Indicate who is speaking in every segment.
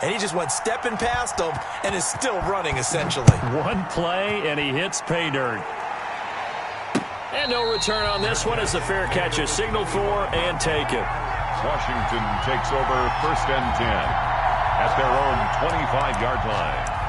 Speaker 1: and he just went stepping past him and is still running, essentially.
Speaker 2: One play, and he hits pay dirt. And no return on this one as the fair catch is signaled for and taken.
Speaker 3: Washington takes over 1st and 10 at their own 25-yard line.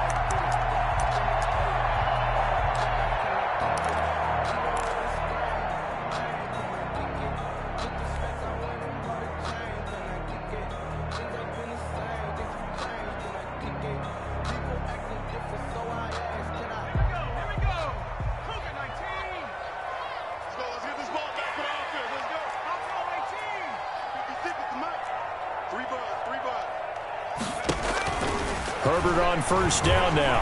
Speaker 2: Herbert on 1st down now.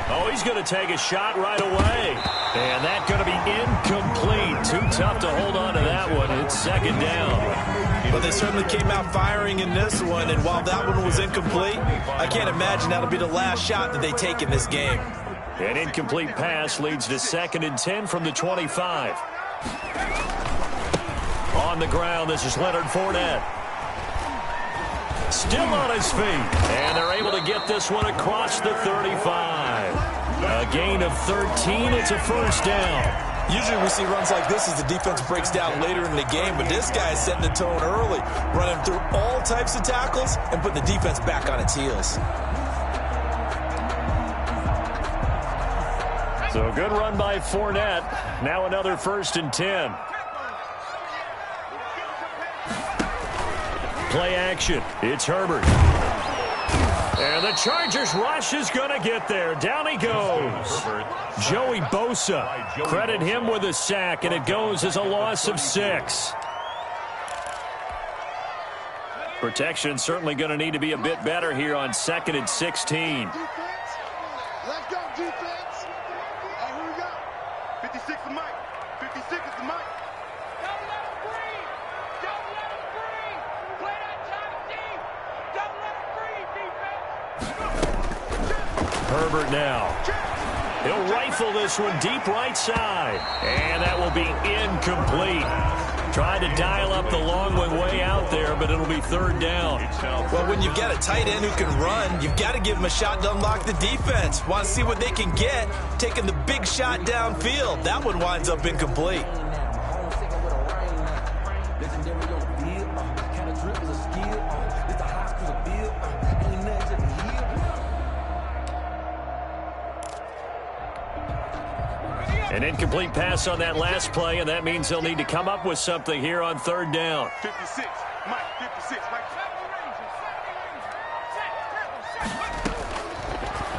Speaker 2: Oh, he's going to take a shot right away. And that's going to be incomplete. Too tough to hold on to that one. It's 2nd down.
Speaker 1: Well, they certainly came out firing in this one, and while that one was incomplete, I can't imagine that'll be the last shot that they take in this game.
Speaker 2: An incomplete pass leads to 2nd and 10 from the 25. On the ground, this is Leonard Fournette. Still on his feet. And they're able to get this one across the 35. A gain of 13. It's a 1st down.
Speaker 1: Usually we see runs like this as the defense breaks down later in the game, but this guy is setting the tone early, running through all types of tackles and putting the defense back on its heels.
Speaker 2: So a good run by Fournette. Now another 1st and 10. Play action. It's Herbert. And the Chargers rush is going to get there. Down he goes. Joey Bosa. Credit him with a sack, and it goes as a loss of 6. Protection certainly going to need to be a bit better here on 2nd and 16.
Speaker 4: Let's go, defense. Here we go. 56 is Mike. 56 is the Mike.
Speaker 5: Don't let him breathe. Don't let him breathe. Play that time deep. Don't let him breathe, defense.
Speaker 2: Herbert now. He'll rifle this one deep right side. And that will be incomplete. Tried to dial up the long one way out there, but it'll be 3rd down.
Speaker 1: Well, when you've got a tight end who can run, you've got to give him a shot to unlock the defense. Want to see what they can get, taking the big shot downfield. That one winds up incomplete.
Speaker 2: An incomplete pass on that last play, and that means they'll need to come up with something here on 3rd down.
Speaker 4: 56, Mike, 56, Mike.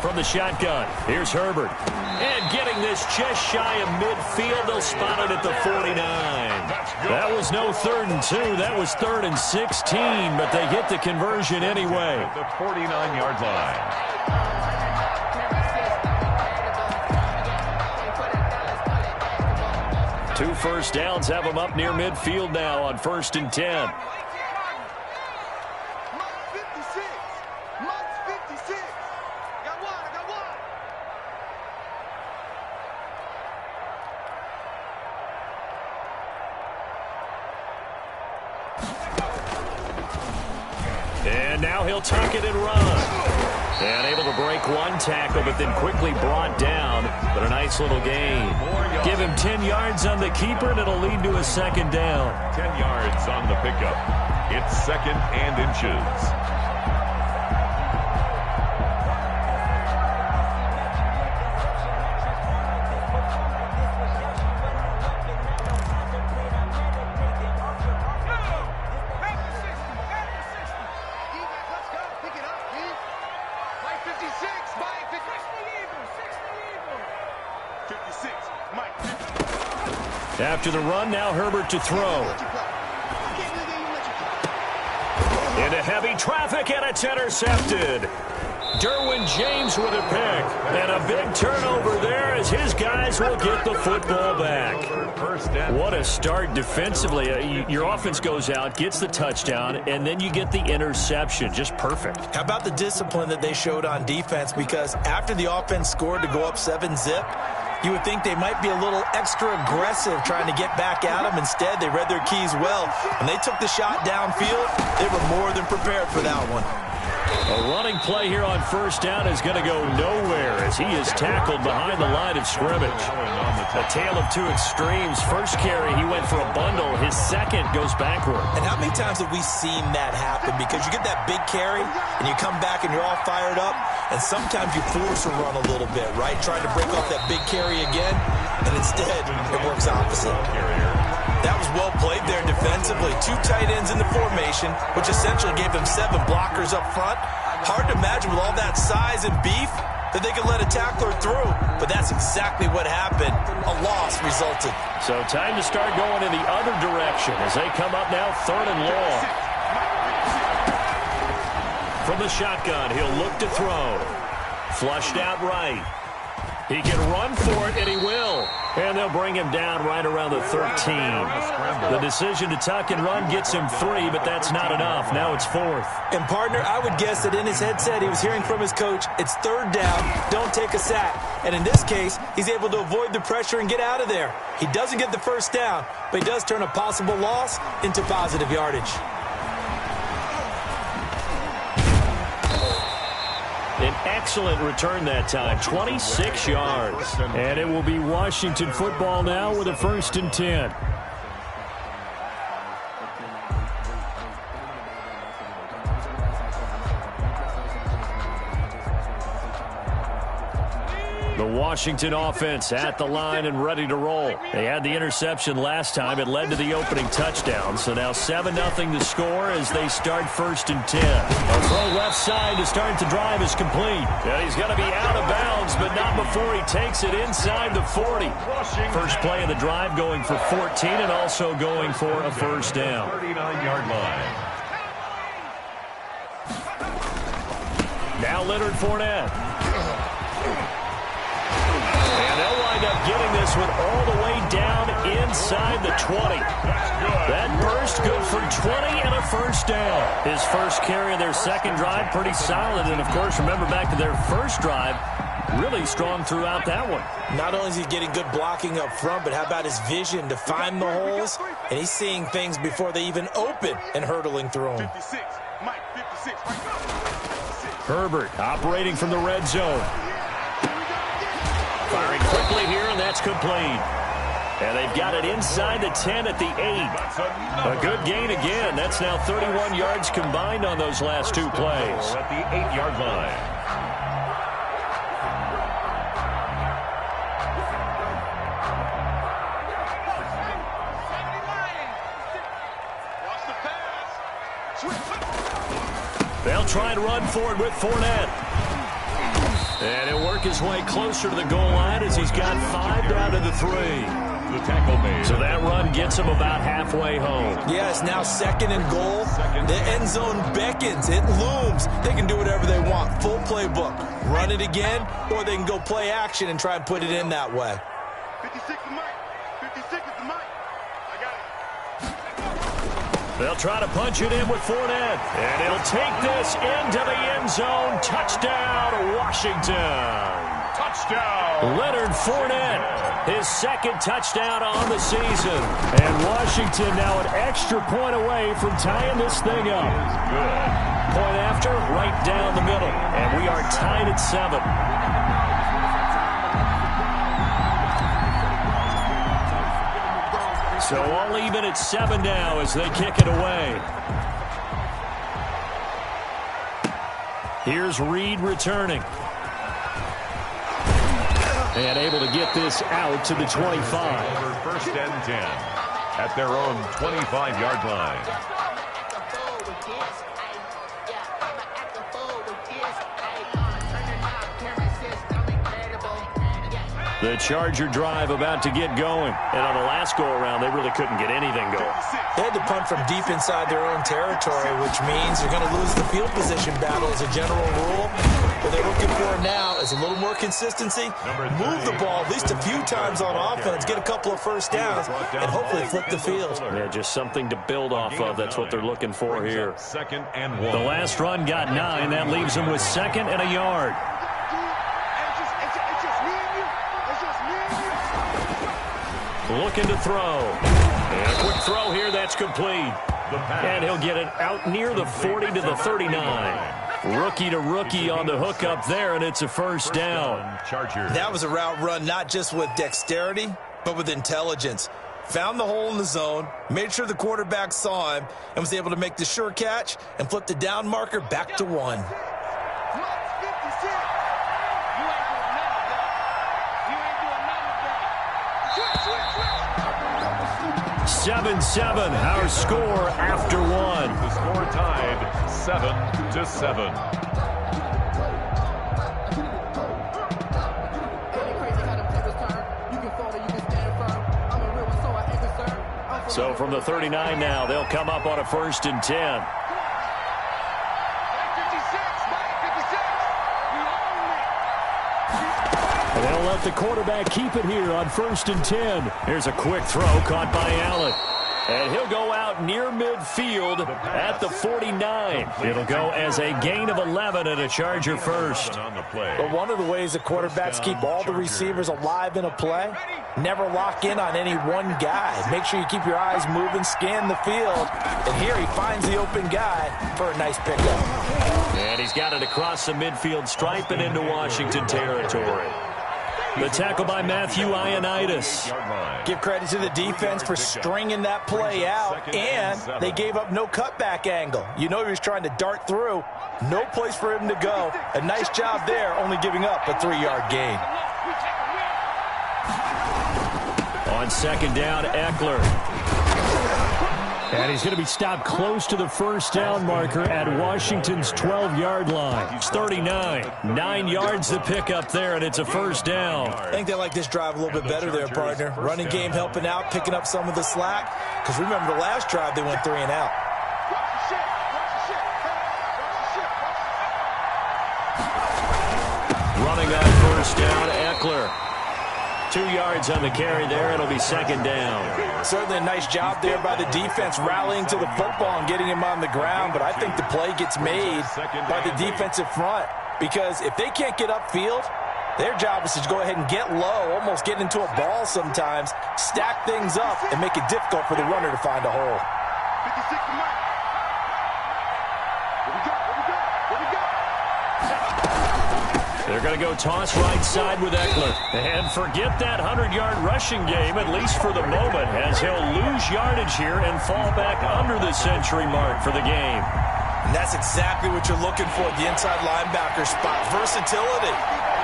Speaker 2: From the shotgun, here's Herbert. And getting this just shy of midfield, they'll spot it at the 49. That was no 3rd and 2, that was 3rd and 16, but they get the conversion anyway.
Speaker 3: The 49-yard line.
Speaker 2: 2 1st downs have them up near midfield now on 1st and 10.
Speaker 4: Mike 56. Mike 56. Got one, I got one.
Speaker 2: And now he'll tuck it and run. And able to break one tackle, but then quickly brought down. But a nice little gain. Give him 10 yards on the keeper, and it'll lead to a 2nd down.
Speaker 3: 10 yards on the pickup. It's 2nd and inches.
Speaker 2: After the run, now Herbert to throw. Into heavy traffic, and it's intercepted. Derwin James with a pick. And a big turnover there as his guys will get the football back. What a start defensively. Your offense goes out, gets the touchdown, and then you get the interception. Just perfect.
Speaker 1: How about the discipline that they showed on defense? Because after the offense scored to go up 7-zip, you would think they might be a little extra aggressive trying to get back at them. Instead, they read their keys well. When they took the shot downfield, they were more than prepared for that one.
Speaker 2: A play here on first down is going to go nowhere as he is tackled behind the line of scrimmage. A tale of two extremes. First carry, he went for a bundle. His second goes backward.
Speaker 1: And how many times have we seen that happen? Because you get that big carry, and you come back and you're all fired up, and sometimes you force a run a little bit, right? Trying to break off that big carry again, and instead it works opposite. That was well played there defensively. Two tight ends in the formation, which essentially gave them 7 blockers up front. Hard to imagine with all that size and beef that they could let a tackler through. But that's exactly what happened. A loss resulted.
Speaker 2: So time to start going in the other direction as they come up now 3rd and long. From the shotgun, he'll look to throw. Flushed out right. He can run for it, and he will. And they'll bring him down right around the 13. The decision to tuck and run gets him 3, but that's not enough. Now it's 4th.
Speaker 1: And, partner, I would guess that in his headset he was hearing from his coach, it's 3rd down, don't take a sack. And in this case, he's able to avoid the pressure and get out of there. He doesn't get the first down, but he does turn a possible loss into positive yardage.
Speaker 2: An excellent return that time, 26 yards. And it will be Washington football now with a 1st and 10. The Washington offense at the line and ready to roll. They had the interception last time. It led to the opening touchdown. So now 7-0 to score as they start 1st and 10. A throw left side to start the drive is complete. And he's going to be out of bounds, but not before he takes it inside the 40. First play of the drive going for 14 and also going for a first down.
Speaker 3: 39-yard line.
Speaker 2: Now Leonard Fournette. And they'll wind up getting this one all the way down inside the 20. That burst good for 20 and a first down. His first carry of their second drive, pretty solid. And, of course, remember back to their first drive, really strong throughout that one.
Speaker 1: Not only is he getting good blocking up front, but how about his vision to find the holes? And he's seeing things before they even open and hurtling through them.
Speaker 4: 56, Mike, 56.
Speaker 2: Herbert operating from the red zone. Firing quickly here, and that's complete. And they've got it inside the 10 at the 8. A good gain again. That's now 31 yards combined on those last 2 plays.
Speaker 3: At the 8-yard line.
Speaker 2: They'll try and run for it with Fournette. And he'll work his way closer to the goal line as he's got 5 down to the 3.
Speaker 3: The tackle made.
Speaker 2: So that run gets him about halfway home.
Speaker 1: Yeah, it's now 2nd and goal. The end zone beckons. It looms. They can do whatever they want. Full playbook. Run it again, or they can go play action and try and put it in that way.
Speaker 4: 56 is Mike. 56 is the Mike. I got it.
Speaker 2: They'll try to punch it in with Fournette. And he'll take this into the end zone. Touchdown, Washington.
Speaker 3: Touchdown.
Speaker 2: Leonard Fournette, his 2nd touchdown on the season. And Washington now an extra point away from tying this thing up.
Speaker 3: Good.
Speaker 2: Point after, right down the middle. And we are tied at 7. So all even at 7 now as they kick it away. Here's Reed returning. And able to get this out to the 25.
Speaker 3: Over 1st and 10 at their own 25-yard line.
Speaker 2: The Charger drive about to get going. And on the last go-around, they really couldn't get anything going.
Speaker 1: They had to punt from deep inside their own territory, which means they're going to lose the field position battle as a general rule. What they're looking for now is a little more consistency, move the ball at least a few times on offense, get a couple of first downs, and hopefully flip the field.
Speaker 2: Yeah, just something to build off of. That's what they're looking for here.
Speaker 3: 2nd and 1.
Speaker 2: The last run got 9. That leaves them with 2nd and a yard. Looking to throw. And a quick throw here. That's complete. And he'll get it out near the 40 to the 39. Rookie to rookie on the hookup there, and it's a first down.
Speaker 1: That was a route run not just with dexterity, but with intelligence. Found the hole in the zone, made sure the quarterback saw him, and was able to make the sure catch and flip the down marker back to 1.
Speaker 2: 7-7, our score after 1.
Speaker 3: The score tied 7-7.
Speaker 2: So from the 39 now, they'll come up on a 1st and 10. And they'll let the quarterback keep it here on 1st and 10. Here's a quick throw caught by Allen. And he'll go out near midfield at the 49. It'll go as a gain of 11 and a Charger first.
Speaker 1: But one of the ways the quarterbacks keep all the receivers alive in a play, never lock in on any one guy. Make sure you keep your eyes moving, scan the field. And here he finds the open guy for a nice pickup.
Speaker 2: And he's got it across the midfield stripe and into Washington territory. The tackle by Matthew Ioannidis.
Speaker 1: Give credit to the defense for stringing that play out, and they gave up no cutback angle. You know he was trying to dart through. No place for him to go. A nice job there, only giving up a 3-yard gain.
Speaker 2: On 2nd down, Eckler. And he's going to be stopped close to the first down marker at Washington's 12-yard line. It's 39. 9 yards to pick up there, and it's a first down.
Speaker 1: I think they like this drive a little bit better there, partner. Running game helping out, picking up some of the slack. Because remember the last drive, they went 3 and out.
Speaker 2: Running on first down, Eckler. 2 yards on the carry there. It'll be 2nd down.
Speaker 1: Certainly a nice job there by the defense rallying to the football and getting him on the ground, but I think the play gets made by the defensive front because if they can't get upfield, their job is to go ahead and get low, almost get into a ball sometimes, stack things up, and make it difficult for the runner to find a hole.
Speaker 4: 56 to Mike. Here we go.
Speaker 2: They're going to go toss right side with Eckler. And forget that 100-yard rushing game, at least for the moment, as he'll lose yardage here and fall back under the century mark for the game.
Speaker 1: And that's exactly what you're looking for at the inside linebacker spot. Versatility.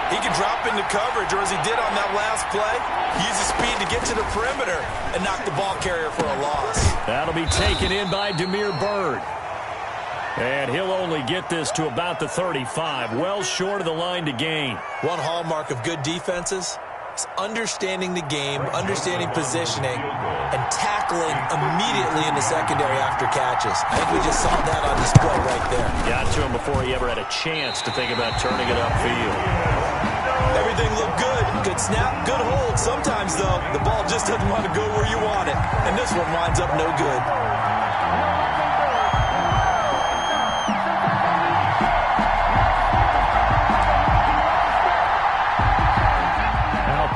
Speaker 1: He can drop into coverage, or as he did on that last play, use his speed to get to the perimeter and knock the ball carrier for a loss.
Speaker 2: That'll be taken in by Damiere Byrd. And he'll only get this to about the 35, well short of the line to gain.
Speaker 1: One hallmark of good defenses is understanding the game, understanding positioning, and tackling immediately in the secondary after catches. I think we just saw that on display right there.
Speaker 2: Got to him before he ever had a chance to think about turning it upfield.
Speaker 1: Everything looked good. Good snap, good hold. Sometimes, though, the ball just doesn't want to go where you want it. And this one winds up no good.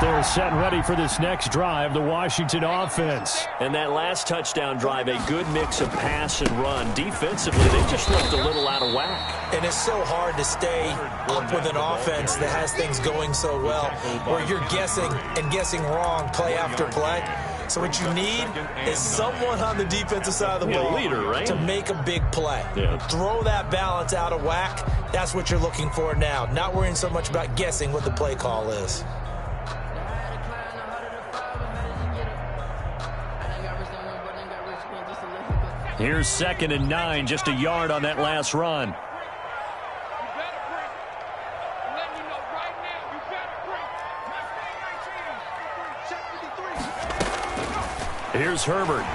Speaker 2: They're set and ready for this next drive, the Washington offense. And that last touchdown drive, a good mix of pass and run. Defensively, they just looked a little out of whack.
Speaker 1: And it's so hard to stay up with an offense that has things going so well, where you're guessing and guessing wrong play after play. So what you need is someone on the defensive side of the ball
Speaker 2: leader, right?
Speaker 1: to make a big play.
Speaker 2: Yeah.
Speaker 1: Throw that balance out of whack. That's what you're looking for now. Not worrying so much about guessing what the play call is.
Speaker 2: Here's 2nd and 9, just a yard on that last run.
Speaker 5: You better bring. I'm letting you know right now, you better bring.
Speaker 2: Here's Herbert.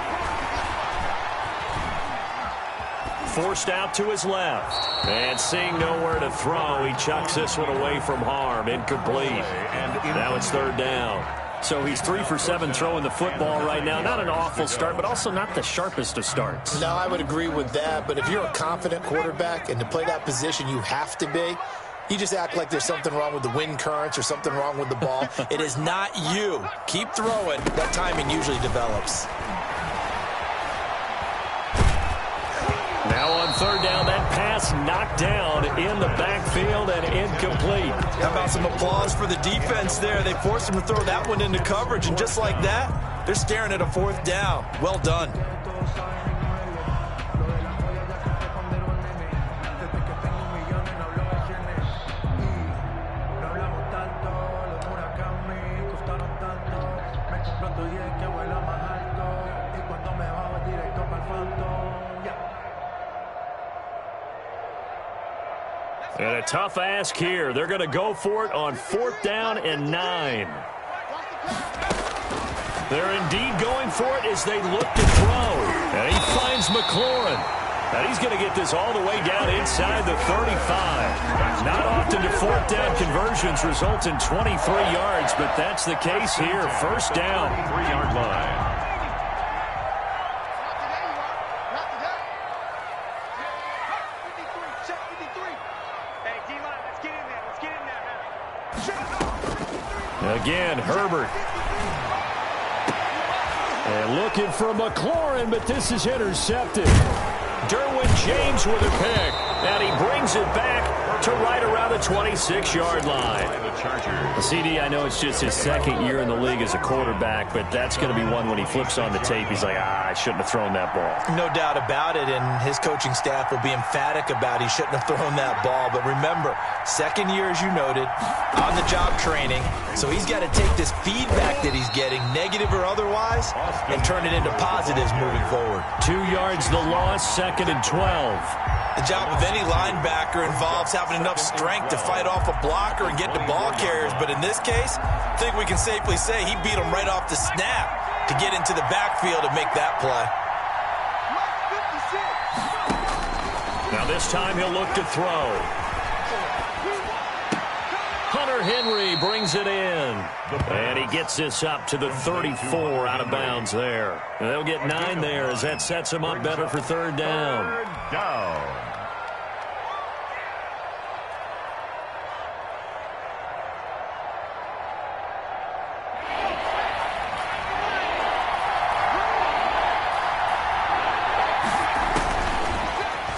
Speaker 2: Forced out to his left. And seeing nowhere to throw, he chucks this one away from harm. Incomplete. Now it's 3rd down. So he's 3 for 7 throwing the football right now. Not an awful start, but also not the sharpest of starts.
Speaker 1: No, I would agree with that. But if you're a confident quarterback and to play that position you have to be, you just act like there's something wrong with the wind currents or something wrong with the ball. It is not you. Keep throwing. That timing usually develops.
Speaker 2: Now on 3rd down, that pass pass knocked down in the backfield and incomplete.
Speaker 1: How about some applause for the defense there? They forced him to throw that one into coverage, and just like that, they're staring at a 4th down. Well done.
Speaker 2: And a tough ask here. They're going to go for it on 4th down and 9. They're indeed going for it as they look to throw. And he finds McLaurin. And he's going to get this all the way down inside the 35. Not often do 4th down conversions result in 23 yards, but that's the case here. 1st down.
Speaker 3: 3-yard line.
Speaker 2: Again, Herbert. And looking for McLaurin, but this is intercepted. Derwin James with a pick. And he brings it back to right around the 26-yard line. CD, I know it's just his 2nd year in the league as a quarterback, but that's going to be one when he flips on the tape, he's like, I shouldn't have thrown that ball.
Speaker 1: No doubt about it, and his coaching staff will be emphatic about he shouldn't have thrown that ball. But remember, 2nd year, as you noted, on-the-job training, so he's got to take this feedback that he's getting, negative or otherwise, and turn it into positives moving forward.
Speaker 2: 2 yards the loss, 2nd and 12.
Speaker 1: The job of any linebacker involves having enough strength to fight off a blocker and get to ball carriers. But in this case, I think we can safely say he beat him right off the snap to get into the backfield and make that play.
Speaker 2: Now this time he'll look to throw. Hunter Henry brings it in. And he gets this up to the 34 out of bounds there. And they'll get 9 there as that sets him up better for 3rd down.
Speaker 3: 3rd down.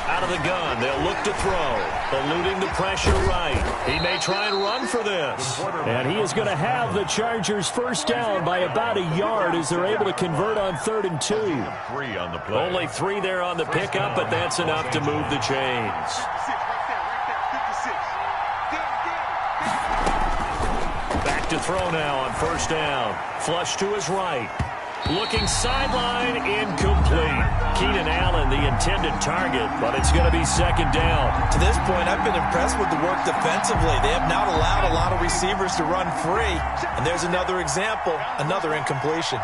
Speaker 2: Out of the gun, they'll look to throw. Eluding the pressure right. He may try and run for this. And he is going to have the Chargers 1st down by about a yard as they're able to convert on 3rd and 2.
Speaker 3: 3 on the play.
Speaker 2: Only 3 there on the pickup, but that's enough to move the chains. Back to throw now on 1st down. Flush to his right. Looking sideline, incomplete. Keenan Allen, the intended target, but it's going to be 2nd down.
Speaker 1: To this point, I've been impressed with the work defensively. They have not allowed a lot of receivers to run free. And there's another example, another incompletion.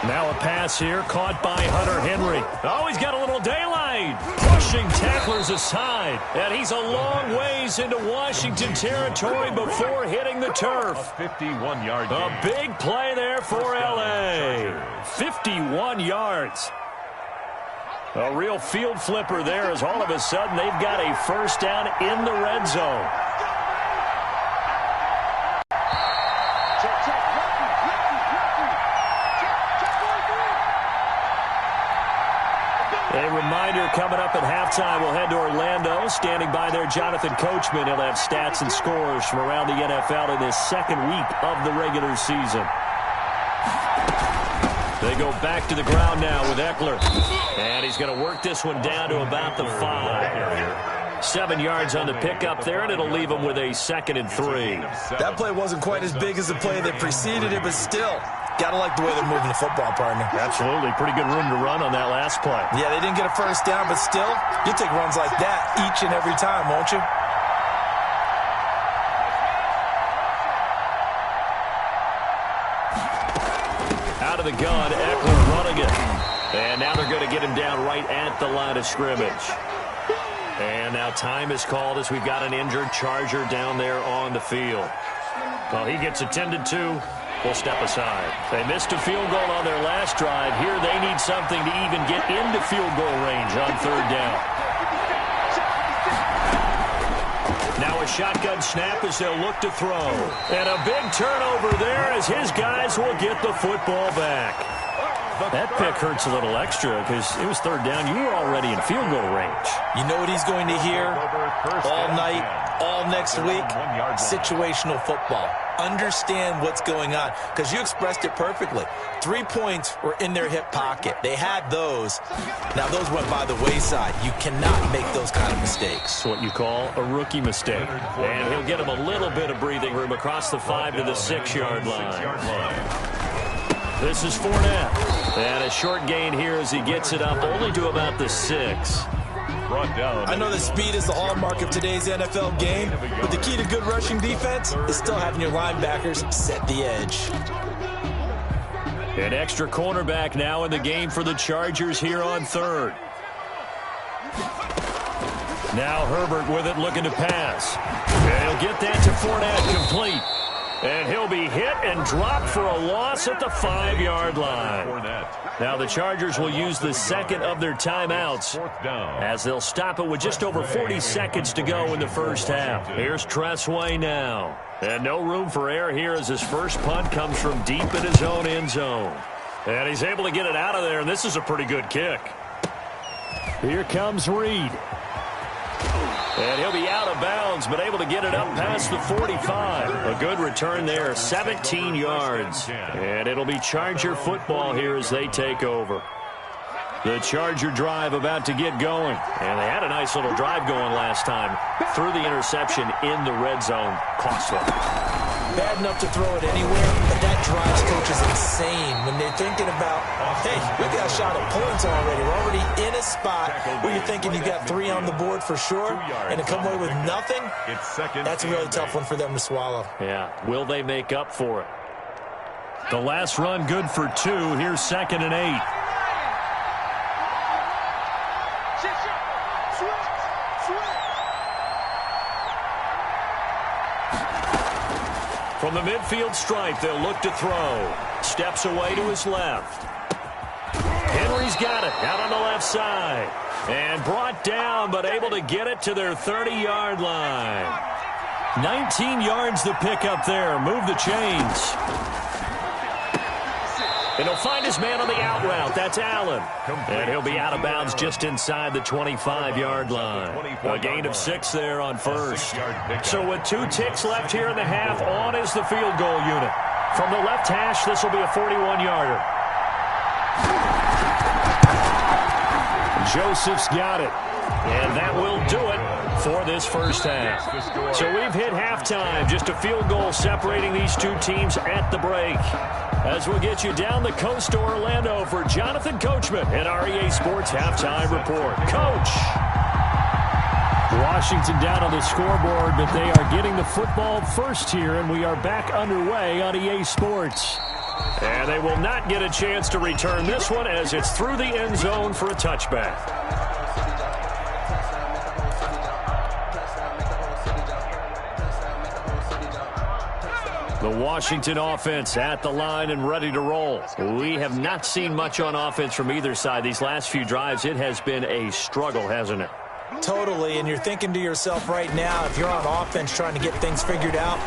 Speaker 2: Now a pass here, caught by Hunter Henry. Oh, he's got a little daylight. Pushing tacklers aside. And he's a long ways into Washington territory before hitting the turf.
Speaker 3: A 51-yard gain.
Speaker 2: A big play there for L.A. 51 yards. A real field flipper there as all of a sudden they've got a 1st down in the red zone. A reminder coming up at halftime, we'll head to Orlando. Standing by there, Jonathan Coachman. He'll have stats and scores from around the NFL in this 2nd week of the regular season. They go back to the ground now with Eckler. And he's going to work this one down to about the 5. 7 yards on the pickup there, and it'll leave him with a 2nd and 3.
Speaker 1: That play wasn't quite as big as the play that preceded it, but still, gotta like the way they're moving the football, partner.
Speaker 2: Absolutely. Pretty good room to run on that last play.
Speaker 1: Yeah, they didn't get a 1st down, but still, you'll take runs like that each and every time, won't you?
Speaker 2: Out of the gun, Eckler running it. And now they're going to get him down right at the line of scrimmage. And now time is called as we've got an injured Charger down there on the field. Well, he gets attended to. We'll step aside. They missed a field goal on their last drive. Here they need something to even get into field goal range on 3rd down. Now a shotgun snap as they'll look to throw. And a big turnover there as his guys will get the football back. That pick hurts a little extra because it was third down. You were already in field goal range.
Speaker 1: You know what he's going to hear all night, all next week? Situational football. Understand what's going on, because you expressed it perfectly. 3 points were in their hip pocket. They had those. Now, those went by the wayside. You cannot make those kind of mistakes.
Speaker 2: What you call a rookie mistake. And he'll get him a little bit of breathing room across the 5 to the 6-yard line. This is Fournette. And a short gain here as he gets it up only to about the 6.
Speaker 1: I know that speed is the hallmark of today's NFL game, but the key to good rushing defense is still having your linebackers set the edge.
Speaker 2: An extra cornerback now in the game for the Chargers here on third. Now Herbert with it, looking to pass. And he'll get that to Fournette, complete. And he'll be hit and dropped for a loss at the 5-yard line. Now the Chargers will use the second of their timeouts as they'll stop it with just over 40 seconds to go in the first half. Here's Tressway now. And no room for error here as his first punt comes from deep in his own end zone. And he's able to get it out of there, and this is a pretty good kick. Here comes Reed. And he'll be out of bounds, but able to get it up past the 45. A good return there, 17 yards. And it'll be Charger football here as they take over. The Charger drive about to get going. And they had a nice little drive going last time. Threw the interception in the red zone. Costly.
Speaker 1: Bad enough to throw it anywhere, but that drives coaches insane when they're thinking about, hey, we got a shot at points already. We're already in a spot where you're thinking you got 3 on the board for sure, and to come away with nothing, that's a really tough one for them to swallow.
Speaker 2: Yeah, will they make up for it? The last run good for 2. Here's 2nd and 8. From the midfield stripe, they'll look to throw. Steps away to his left. Henry's got it out on the left side. And brought down, but able to get it to their 30-yard line. 19 yards the pick up there. Move the chains. And he'll find his man on the out route. That's Allen. And he'll be out of bounds just inside the 25-yard line. A gain of 6 there on first. So with 2 ticks left here in the half, on is the field goal unit. From the left hash, this will be a 41-yarder. Joseph's got it. And that will do it for this first half. So we've hit halftime. Just a field goal separating these 2 teams at the break. As we'll get you down the coast to Orlando for Jonathan Coachman and our EA Sports Halftime Report. Coach! Washington down on the scoreboard, but they are getting the football first here, and we are back underway on EA Sports. And they will not get a chance to return this one as it's through the end zone for a touchback. The Washington offense at the line and ready to roll. We have not seen much on offense from either side. These last few drives, it has been a struggle, hasn't it?
Speaker 1: Totally, and you're thinking to yourself right now, if you're on offense trying to get things figured out,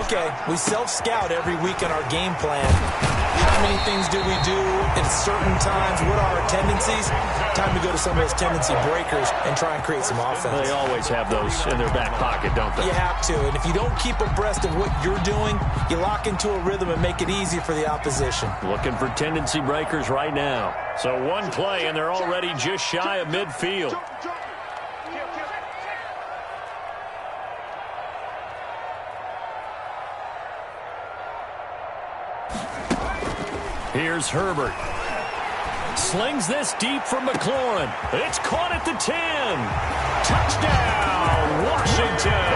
Speaker 1: okay, we self-scout every week in our game plan. How many things do we do at certain times? What are our tendencies? Time to go to some of those tendency breakers and try and create some offense.
Speaker 2: They always have those in their back pocket, don't they?
Speaker 1: You have to, and if you don't keep abreast of what you're doing, you lock into a rhythm and make it easy for the opposition.
Speaker 2: Looking for tendency breakers right now. So one play, and they're already just shy of midfield. Here's Herbert. Slings this deep from McLaurin. It's caught at the 10. Touchdown, Washington.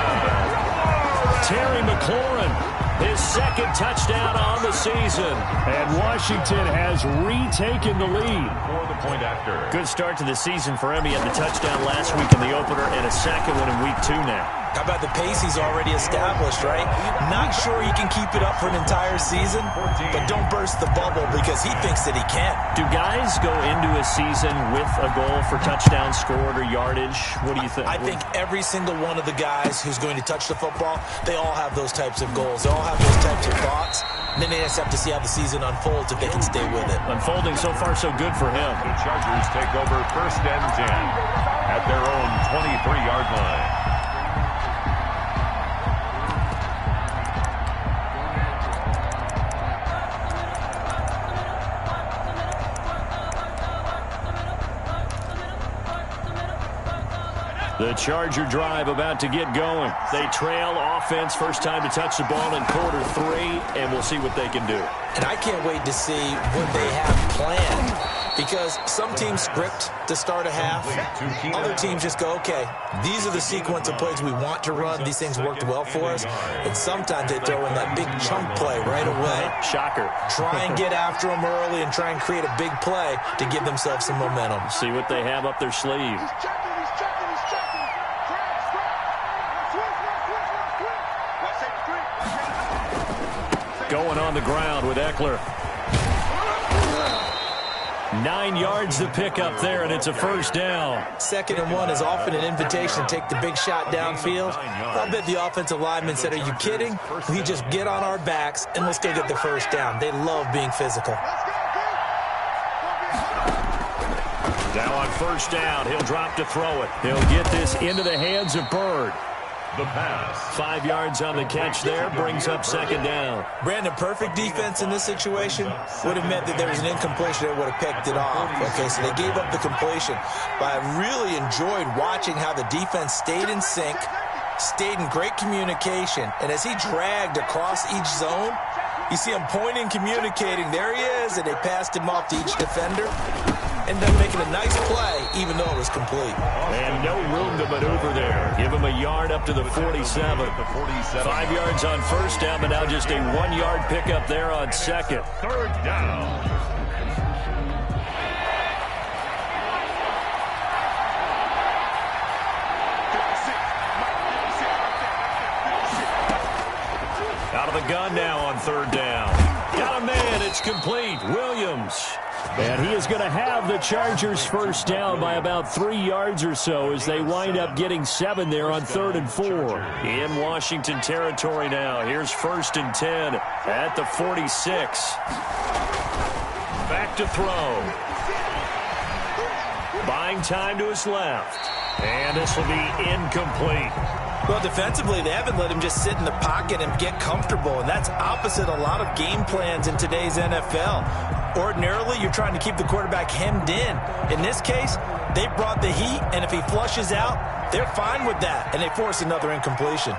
Speaker 2: Terry McLaurin, his 2nd touchdown on the season. And Washington has retaken the lead.
Speaker 3: For the point after.
Speaker 2: Good start to the season for him. He had the touchdown last week in the opener and a 2nd one in week 2 now.
Speaker 1: How about the pace he's already established, right? Not sure he can keep it up for an entire season, but don't burst the bubble because he thinks that he can.
Speaker 2: Do guys go into a season with a goal for touchdowns scored or yardage? What do you think?
Speaker 1: I think every single one of the guys who's going to touch the football, they all have those types of goals. They all have those types of thoughts. And then they just have to see how the season unfolds if they can stay with it.
Speaker 2: Unfolding so far so good for him.
Speaker 3: The Chargers take over 1st and 10 at their own 23-yard line.
Speaker 2: The Charger drive about to get going. They trail offense, first time to touch the ball in quarter 3, and we'll see what they can do.
Speaker 1: And I can't wait to see what they have planned, because some teams script to start a half. Other teams just go, okay, these are the sequence of plays we want to run. These things worked well for us. And sometimes they throw in that big chunk play right away.
Speaker 2: Shocker.
Speaker 1: Try and get after them early and try and create a big play to give themselves some momentum.
Speaker 2: See what they have up their sleeve. Going on the ground with Eckler. 9 yards to pick up there, and it's a first down.
Speaker 1: 2nd and 1 is often an invitation to take the big shot downfield. I'll bet the offensive lineman said, are you kidding? We just get on our backs, and let's go get the first down. They love being physical.
Speaker 2: Now on first down, he'll drop to throw it. He'll get this into the hands of Byrd.
Speaker 3: The pass.
Speaker 2: 5 yards on the catch there, brings up 2nd down.
Speaker 1: Brandon, perfect defense in this situation would have meant that there was an incompletion that would have picked it off. Okay, so they gave up the completion. But I really enjoyed watching how the defense stayed in sync, stayed in great communication, and as he dragged across each zone, you see him pointing, communicating. There he is, and they passed him off to each defender. Ended up making a nice play, even though it was complete.
Speaker 2: And no room to maneuver there. Give him a yard up to the 47. 5 yards on first down, but now just a 1-yard pickup there on 2nd.
Speaker 3: 3rd down.
Speaker 2: Out of the gun now on 3rd down. Got a man, it's complete. Williams. And he is going to have the Chargers first down by about 3 yards or so as they wind up getting 7 there on 3rd and 4. In Washington territory now. Here's 1st and 10 at the 46. Back to throw. Buying time to his left. And this will be incomplete.
Speaker 1: Well, defensively, they haven't let him just sit in the pocket and get comfortable, and that's opposite a lot of game plans in today's NFL. Ordinarily, you're trying to keep the quarterback hemmed in. In this case, they brought the heat, and if he flushes out, they're fine with that, and they force another incompletion.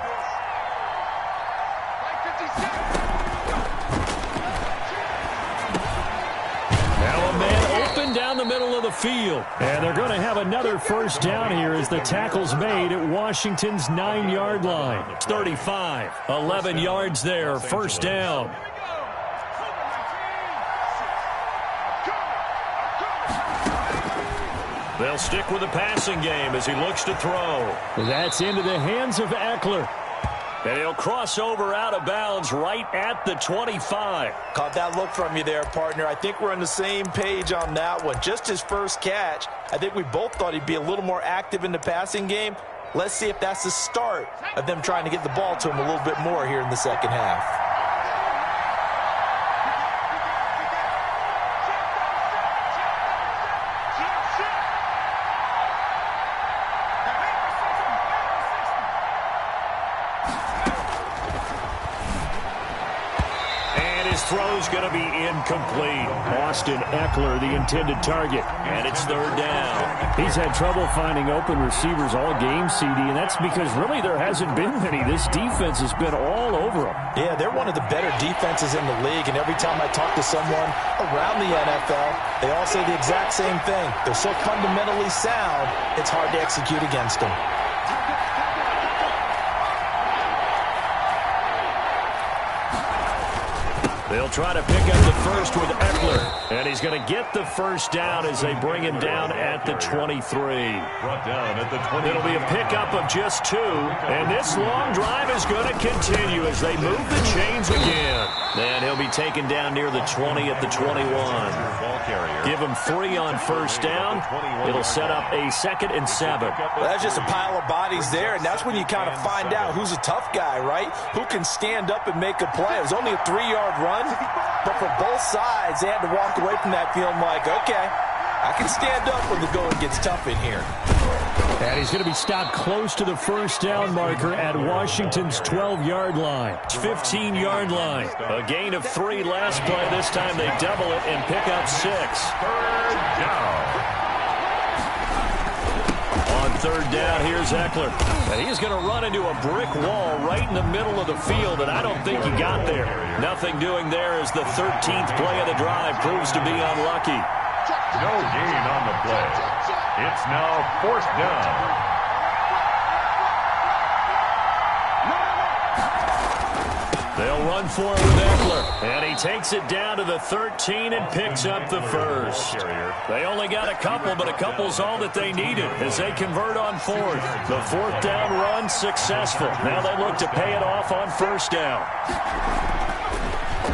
Speaker 2: Down the middle of the field. And they're going to have another first down here as the tackle's made at Washington's 9-yard line. 35, 11 yards there, first down. They'll stick with the passing game as he looks to throw. That's into the hands of Eckler. And he'll cross over out of bounds right at the 25.
Speaker 1: Caught that look from you there, partner. I think we're on the same page on that one. Just his first catch. I think we both thought he'd be a little more active in the passing game. Let's see if that's the start of them trying to get the ball to him a little bit more here in the second half.
Speaker 2: Throw's going to be incomplete. Austin Eckler, the intended target, and it's 3rd down.
Speaker 6: He's had trouble finding open receivers all game, CD, and that's because really there hasn't been many. This defense has been all over him.
Speaker 1: Yeah, they're one of the better defenses in the league, and every time I talk to someone around the NFL, they all say the exact same thing. They're so fundamentally sound, it's hard to execute against them.
Speaker 2: They'll try to pick up the first with Eckler. And he's going to get the first down as they bring him down at the 23.
Speaker 3: Brought down at the 20.
Speaker 2: It'll be a pickup of just 2. And this long drive is going to continue as they move the chains again. And he'll be taken down near the 20 at the 21. Give him 3 on first down. It'll set up a 2nd and 7.
Speaker 1: Well, that's just a pile of bodies there, and that's when you kind of find out who's a tough guy, right? Who can stand up and make a play. It was only a 3-yard run, but for both sides, they had to walk away from that feeling like, okay, I can stand up when the going gets tough in here.
Speaker 6: And he's going to be stopped close to the first down marker at Washington's 12-yard line. 15-yard line.
Speaker 2: A gain of 3 last play. This time they double it and pick up 6.
Speaker 3: Third down.
Speaker 2: On third down, here's Eckler. And he's going to run into a brick wall right in the middle of the field, and I don't think he got there. Nothing doing there as the 13th play of the drive proves to be unlucky.
Speaker 3: No gain on the play. It's now 4th down.
Speaker 2: They'll run for it with Eckler. And he takes it down to the 13 and picks up the first. They only got a couple, but a couple's all that they needed as they convert on 4th. The 4th down run successful. Now they look to pay it off on first down.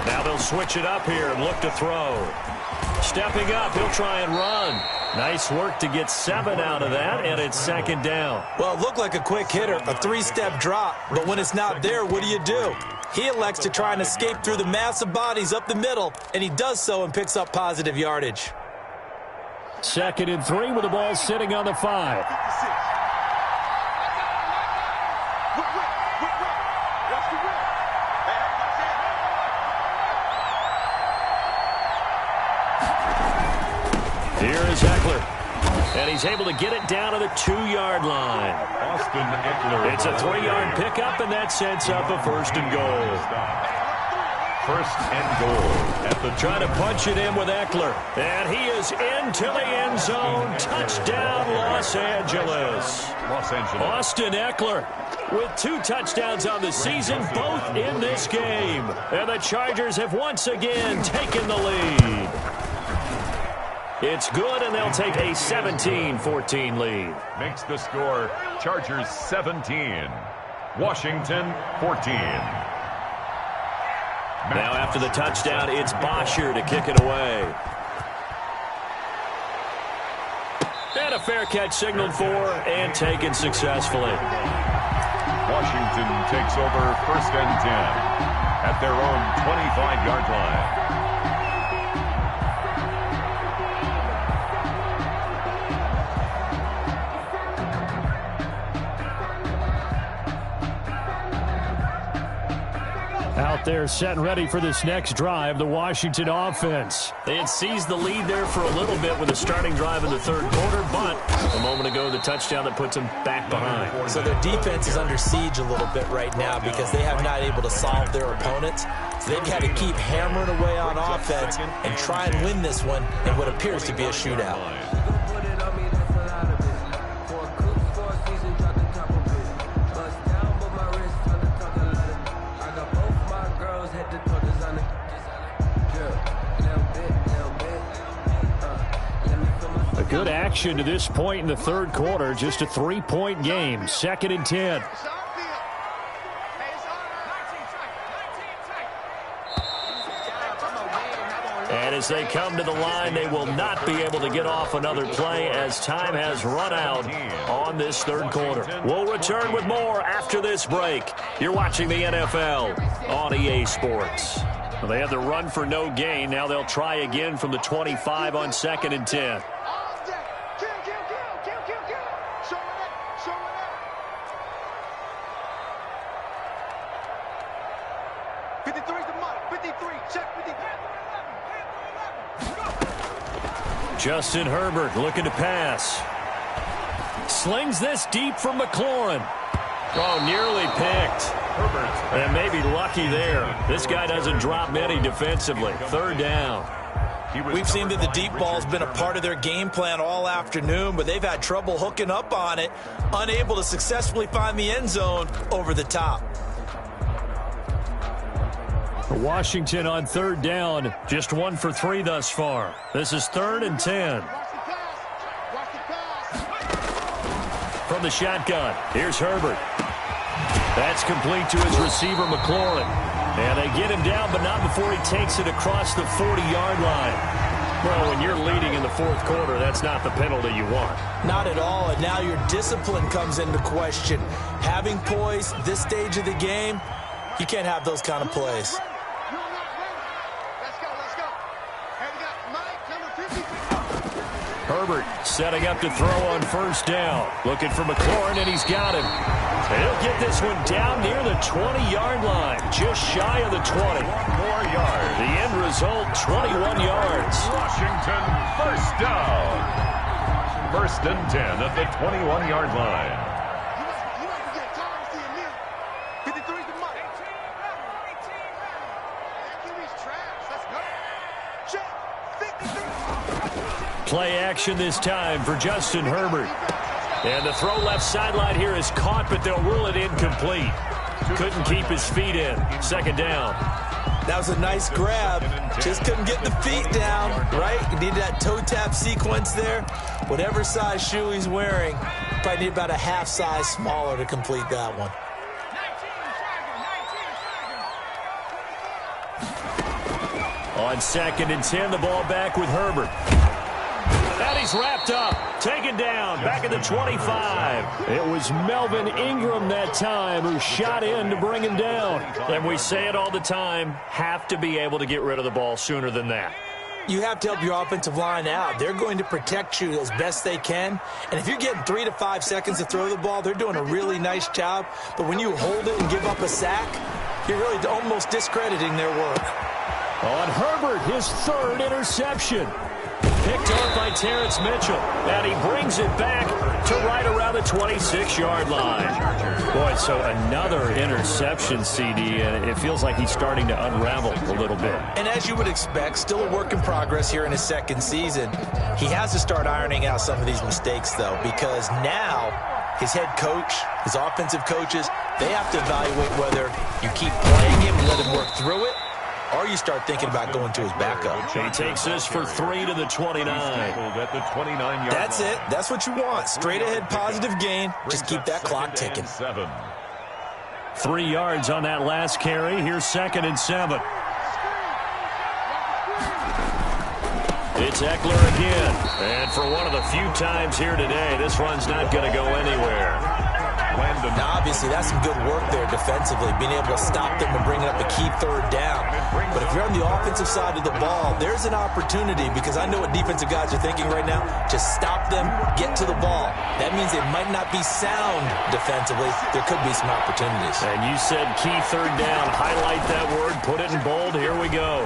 Speaker 2: Now they'll switch it up here and look to throw. Stepping up, he'll try and run. Nice work to get 7 out of that, and it's 2nd down.
Speaker 1: Well, it looked like a quick hitter, a 3-step drop, but when it's not there, what do? He elects to try and escape through the massive bodies up the middle, and he does so and picks up positive yardage.
Speaker 6: 2nd and 3 with the ball sitting on the 5.
Speaker 2: Here is Eckler. And he's able to get it down to the 2-yard line.
Speaker 3: Austin Eckler.
Speaker 2: It's a 3-yard pickup, and that sets up a 1st and goal.
Speaker 3: 1st and goal. At the
Speaker 2: trying to punch it in with Eckler. And he is into the end zone. Touchdown, Los Angeles. Austin Eckler with 2 touchdowns on the season, both in this game. And the Chargers have once again taken the lead. It's good, and they'll take a 17-14 lead.
Speaker 3: Makes the score Chargers 17, Washington 14.
Speaker 2: Now after the touchdown, it's Bosher to kick it away. And a fair catch signaled for and taken successfully.
Speaker 3: Washington takes over 1st and 10 at their own 25-yard line.
Speaker 6: Out there set and ready for this next drive, the Washington offense.
Speaker 2: They had seized the lead there for a little bit with a starting drive in the 3rd quarter, but a moment ago the touchdown that puts them back behind.
Speaker 1: So their defense is under siege a little bit right now because they have not able to solve their opponents. So they've got to keep hammering away on offense and try and win this one in what appears to be a shootout.
Speaker 6: Good action to this point in the 3rd quarter. Just a 3-point game. 2nd and 10.
Speaker 2: And as they come to the line, they will not be able to get off another play as time has run out on this 3rd quarter. We'll return with more after this break. You're watching the NFL on EA Sports.
Speaker 6: Well, they had the run for no gain. Now they'll try again from the 25 on 2nd and 10.
Speaker 2: Justin Herbert looking to pass. Slings this deep from McLaurin. Oh, nearly picked. And maybe lucky there. This guy doesn't drop many defensively. 3rd down.
Speaker 1: We've seen that the deep ball's been a part of their game plan all afternoon, but they've had trouble hooking up on it, unable to successfully find the end zone over the top.
Speaker 6: Washington on 3rd down, just 1 for 3 thus far. This is 3rd and 10. From the shotgun, here's Herbert. That's complete to his receiver, McLaurin. And they get him down, but not before he takes it across the 40-yard line. Well, when you're leading in the fourth quarter, that's not the penalty you want.
Speaker 1: Not at all, and now your discipline comes into question. Having poise this stage of the game, you can't have those kind of plays.
Speaker 6: Herbert setting up to throw on first down. Looking for McLaurin, and he's got him. He'll get this one down near the 20-yard line, just shy of the 20.
Speaker 3: 1 more yard.
Speaker 6: The end result, 21 yards.
Speaker 3: Washington first down. First and 10 at the 21-yard line.
Speaker 4: You might be getting tired of seeing me. 53's the money. 18 QB's trash. Let's go. Check. 53.
Speaker 6: Play action this time for Justin Herbert. And the throw left sideline here is caught, but they'll rule it incomplete. Couldn't keep his feet in. Second down.
Speaker 1: That was a nice grab. Just couldn't get the feet down, right? You needed that toe tap sequence there. Whatever size shoe he's wearing, probably need about a half size smaller to complete that one.
Speaker 5: 19
Speaker 6: On second and 10, the ball back with Herbert. And he's wrapped up, taken down, back at the 25. It was Melvin Ingram that time who shot in to bring him down. And we say it all the time, have to be able to get rid of the ball sooner than that.
Speaker 1: You have to help your offensive line out. They're going to protect you as best they can. And if you're getting 3 to 5 seconds to throw the ball, they're doing a really nice job. But when you hold it and give up a sack, you're really almost discrediting their work.
Speaker 6: On Herbert, his third interception. Picked off by Terrence Mitchell. And he brings it back to right around the 26-yard line. Boy, so another interception, CD, and it feels like he's starting to unravel a little bit.
Speaker 1: And as you would expect, still a work in progress here in his second season. He has to start ironing out some of these mistakes, though, because now his head coach, his offensive coaches, they have to evaluate whether you keep playing him and let him work through it, or you start thinking about going to his backup.
Speaker 6: He takes this for 3 to the 29.
Speaker 3: At the 29-yard
Speaker 1: That's it. That's what you want. Straight ahead positive gain. Just keep that clock ticking.
Speaker 3: 7.
Speaker 6: 3 yards on that last carry. Here's 2nd and 7. It's Eckler again. And for one of the few times here today, this run's not going to go anywhere.
Speaker 1: Now, obviously, that's some good work there defensively, being able to stop them and bringing up a key third down. But if you're on the offensive side of the ball, there's an opportunity, because I know what defensive guys are thinking right now. Just stop them, get to the ball. That means they might not be sound defensively. There could be some opportunities.
Speaker 6: And you said key third down. Highlight that word. Put it in bold. Here we go.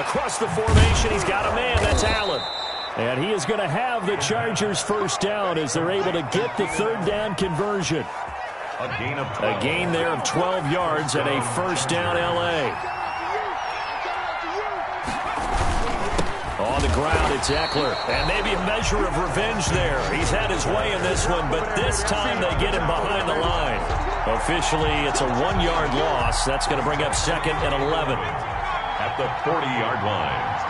Speaker 6: Across the formation, he's got a man. That's Allen. And he is going to have the Chargers first down as they're able to get the third down conversion. A gain there of 12 yards and a first down L.A. On the ground, it's Eckler. And maybe a measure of revenge there. He's had his way in this one, but this time they get him behind the line. Officially, it's a 1-yard loss. That's going to bring up 2nd and 11.
Speaker 3: At the 40-yard line.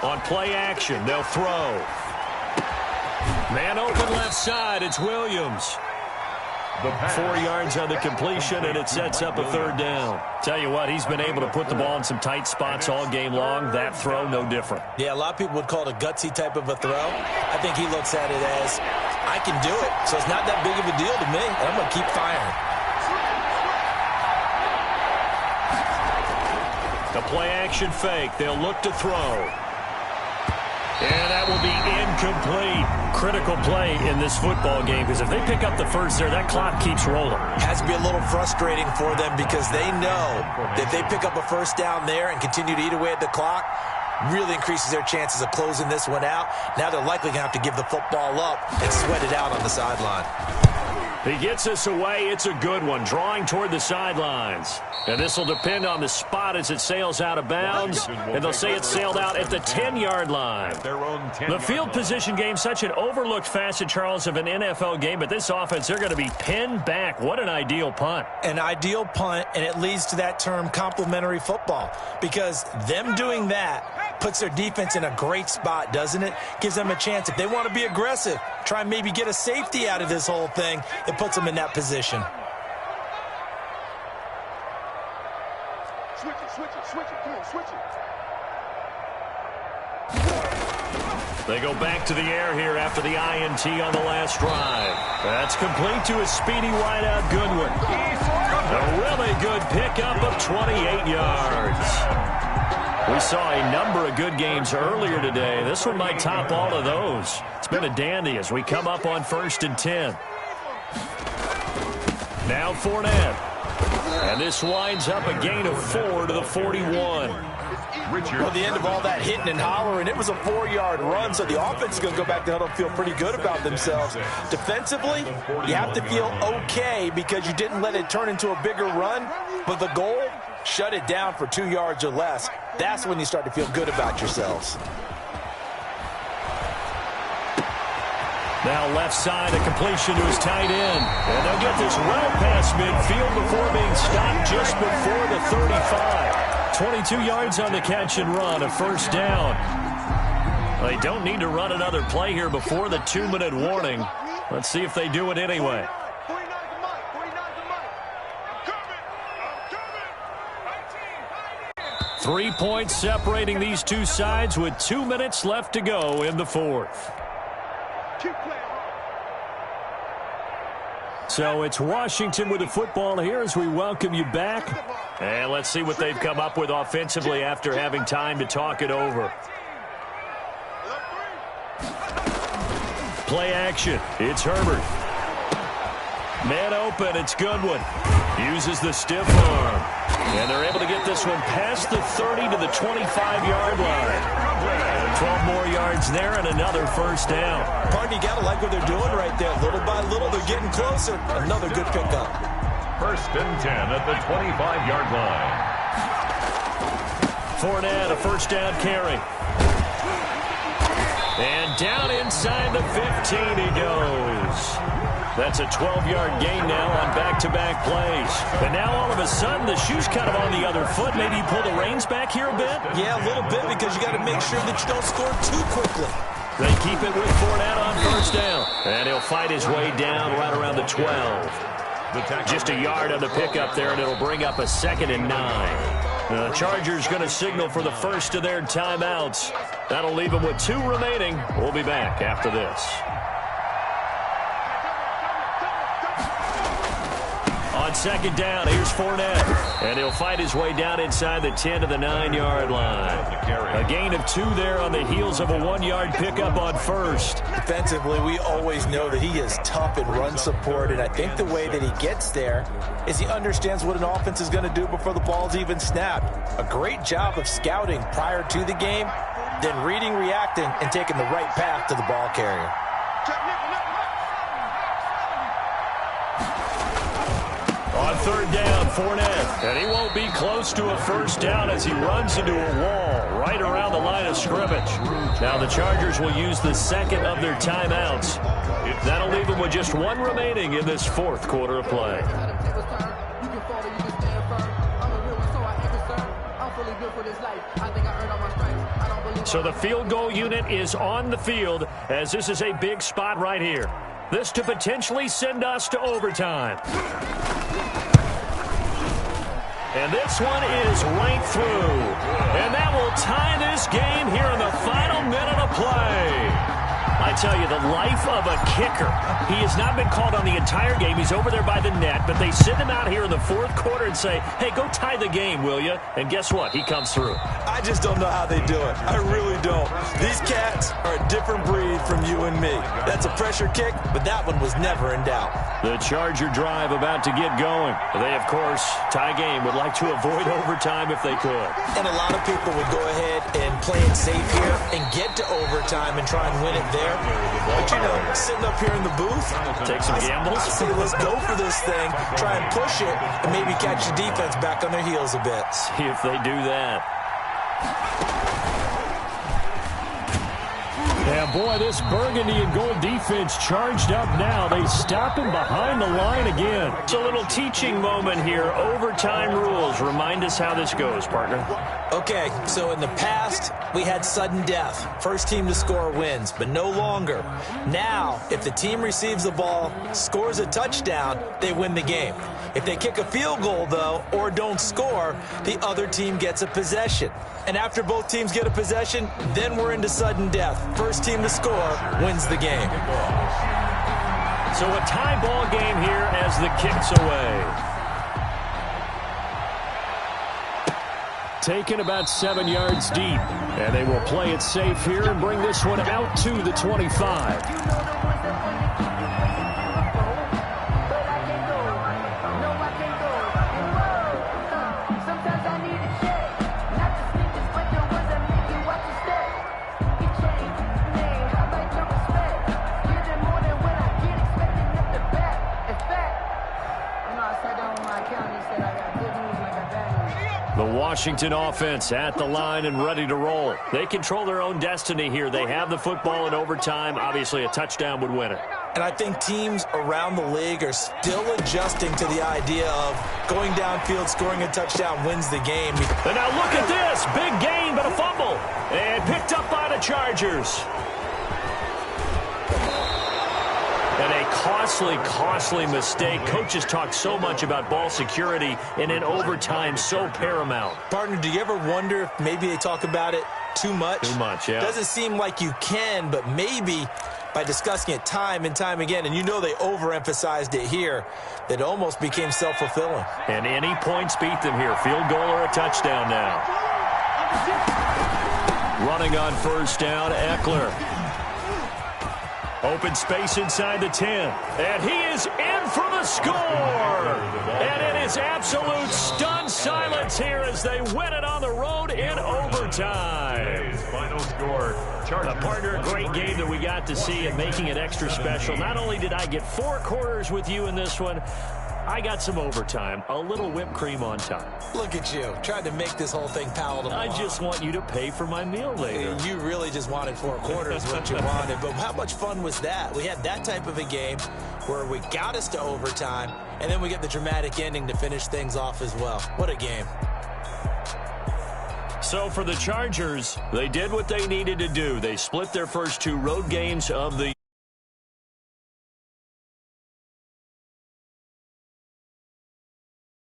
Speaker 6: On play action, they'll throw. Man open left side, it's Williams. 4 yards on the completion, and it sets up a third down. Tell you what, he's been able to put the ball in some tight spots all game long. That throw, no different.
Speaker 1: Yeah, a lot of people would call it a gutsy type of a throw. I think he looks at it as, I can do it, so it's not that big of a deal to me, and I'm going to keep firing.
Speaker 6: The play action fake, they'll look to throw. And that will be incomplete. Critical play in this football game, because if they pick up the first there, that clock keeps rolling.
Speaker 1: Has to be a little frustrating for them, because they know that if they pick up a first down there and continue to eat away at the clock, really increases their chances of closing this one out. Now they're likely going to have to give the football up and sweat it out on the sideline.
Speaker 6: He gets us away. It's a good one, drawing toward the sidelines. And this will depend on the spot as it sails out of bounds. And they'll say it sailed out at the 10-yard line. The field position game, such an overlooked facet, Charles, of an NFL game. But this offense, they're going to be pinned back. What an ideal punt.
Speaker 1: An ideal punt, and it leads to that term complimentary football. Because them doing that puts their defense in a great spot, doesn't it? Gives them a chance. If they want to be aggressive, try and maybe get a safety out of this whole thing, it puts them in that position.
Speaker 4: Switch it. Come on, switch it.
Speaker 2: They go back to the air here after the INT on the last drive. That's complete to a speedy wideout Goodwin. A really good pickup of 28 yards. We saw a number of good games earlier today. This one might top all of those. It's been a dandy as we come up on 1st and 10. Now Fournette. And this winds up a gain of 4 to the 41.
Speaker 1: Well, the end of all that hitting and hollering, it was a 4-yard run, so the offense is going to go back to huddle and feel pretty good about themselves. Defensively, you have to feel okay because you didn't let it turn into a bigger run, but the goal, shut it down for 2 yards or less. That's when you start to feel good about yourselves.
Speaker 2: Now left side, a completion to his tight end. And they'll get this well past midfield before being stopped just before the 35. 22 yards on the catch and run, a first down. They don't need to run another play here before the 2-minute warning. Let's see if they do it anyway. 3 points separating these two sides with 2 minutes left to go in the fourth. So it's Washington with the football here as we welcome you back. And let's see what they've come up with offensively after having time to talk it over. Play action. It's Herbert. Man open. It's Goodwin. Uses the stiff arm. And they're able to get this one past the 30 to the 25-yard line. 12 more yards there and another first down.
Speaker 1: Pardon, you got to like what they're doing right there. Little by little, they're getting closer. Another good pickup.
Speaker 3: 1st and 10 at the 25-yard line.
Speaker 2: Fournette, a first down carry. And down inside the 15 he goes. That's a 12-yard gain now on back-to-back plays. And now all of a sudden the shoe's kind of on the other foot. Maybe you pull the reins back here a bit?
Speaker 1: Yeah, a little bit because you got to make sure that you don't score too quickly.
Speaker 2: They keep it with Fournette on first down. And he'll fight his way down right around the 12. Just a yard on the pickup there, and it'll bring up a 2nd and 9. The Chargers going to signal for the first of their timeouts. That'll leave them with 2 remaining. We'll be back after this. On 2nd down, here's Fournette. And he'll fight his way down inside the 10 to the 9-yard line. A gain of 2 there on the heels of a 1-yard pickup on first.
Speaker 1: Defensively, we always know that he is tough in run support, and I think the way that he gets there is he understands what an offense is going to do before the ball's even snapped. A great job of scouting prior to the game, then reading, reacting, and taking the right path to the ball carrier.
Speaker 2: On 3rd down, Fournette. And he won't be close to a first down as he runs into a wall right around the line of scrimmage. Now the Chargers will use the 2nd of their timeouts. That'll leave them with just 1 remaining in this 4th quarter of play. So the field goal unit is on the field as this is a big spot right here. This to potentially send us to overtime. And this one is right through. And that will tie this game here in the final minute of play. I tell you, the life of a kicker. He has not been called on the entire game. He's over there by the net, but they send him out here in the 4th quarter and say, hey, go tie the game, will you? And guess what? He comes through.
Speaker 1: I just don't know how they do it. I really don't. These cats are a different breed from you and me. That's a pressure kick, but that one was never in doubt.
Speaker 2: The Charger drive about to get going. They, of course, tie game, would like to avoid overtime if they could.
Speaker 1: And a lot of people would go ahead and play it safe here and get to overtime and try and win it there. But, you know, sitting up here in the booth,
Speaker 2: take some gambles.
Speaker 1: I say, let's go for this thing, try and push it, and maybe catch the defense back on their heels a bit.
Speaker 2: See if they do that. And boy, this burgundy and gold defense charged up now. They stop him behind the line again.
Speaker 6: It's a little teaching moment here. Overtime rules. Remind us how this goes, partner.
Speaker 1: Okay, so in the past, we had sudden death. First team to score wins, but no longer. Now, if the team receives the ball, scores a touchdown, they win the game. If they kick a field goal, though, or don't score, the other team gets a possession. And after both teams get a possession, then we're into sudden death. First team to score wins the game.
Speaker 6: So a tie ball game here as the kick's away.
Speaker 2: Taken about 7 yards deep. And they will play it safe here and bring this one out to the 25. The Washington offense at the line and ready to roll. They control their own destiny here. They have the football in overtime. Obviously, a touchdown would win it.
Speaker 1: And I think teams around the league are still adjusting to the idea of going downfield, scoring a touchdown wins the game.
Speaker 6: And now look at this. Big gain, but a fumble. And picked up by the Chargers. And a costly mistake. Coaches talk so much about ball security, and in overtime, so paramount.
Speaker 1: Partner, do you ever wonder if maybe they talk about it too much?
Speaker 6: Too much, yeah.
Speaker 1: Doesn't seem like you can, but maybe by discussing it time and time again, and you know they overemphasized it here, that almost became self-fulfilling.
Speaker 6: And any points beat them here. Field goal or a touchdown now. Running on first down, Eckler. Open space inside the 10. And he is in for the score. And it is absolute stunned silence here as they win it on the road in overtime.
Speaker 3: Final score.
Speaker 6: A partner, a great game that we got to see and making it extra special. Not only did I get 4 quarters with you in this one, I got some overtime, a little whipped cream on top.
Speaker 1: Look at you, trying to make this whole thing palatable.
Speaker 6: I just want you to pay for my meal later.
Speaker 1: You really just wanted 4 quarters, what you wanted. But how much fun was that? We had that type of a game where we got us to overtime, and then we get the dramatic ending to finish things off as well. What a game.
Speaker 6: So for the Chargers, they did what they needed to do. They split their first 2 road games of the